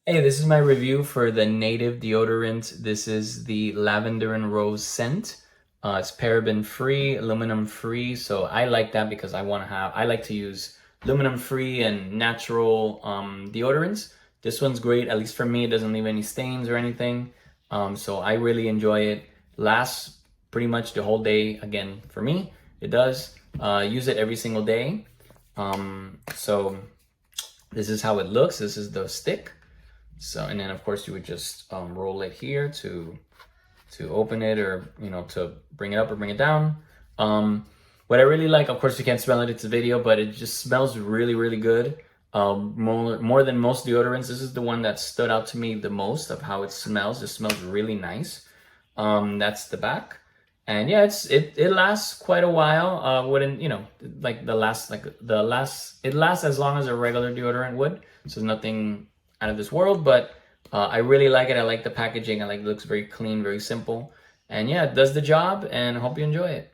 Hey, this is my review for the Native deodorant. This is the Lavender and Rose scent. It's paraben free, aluminum free. So I like that because I like to use aluminum free and natural deodorants. This one's great, at least for me. It doesn't leave any stains or anything. So I really enjoy it. Lasts pretty much the whole day. Again, for me, it does. Use it every single day. So this is how it looks. This is the stick. So, and then of course you would just roll it here to open it, or to bring it up or bring it down. What I really like, of course you can't smell it, it's a video, but it just smells really, really good. More than most deodorants, this is the one that stood out to me the most of how it smells. It smells really nice. That's the back. And yeah, it lasts quite a while. Wouldn't it lasts as long as a regular deodorant would. So there's nothing out of this world, but I really like it. I like the packaging. I like it looks very clean, very simple. And yeah, it does the job, and I hope you enjoy it.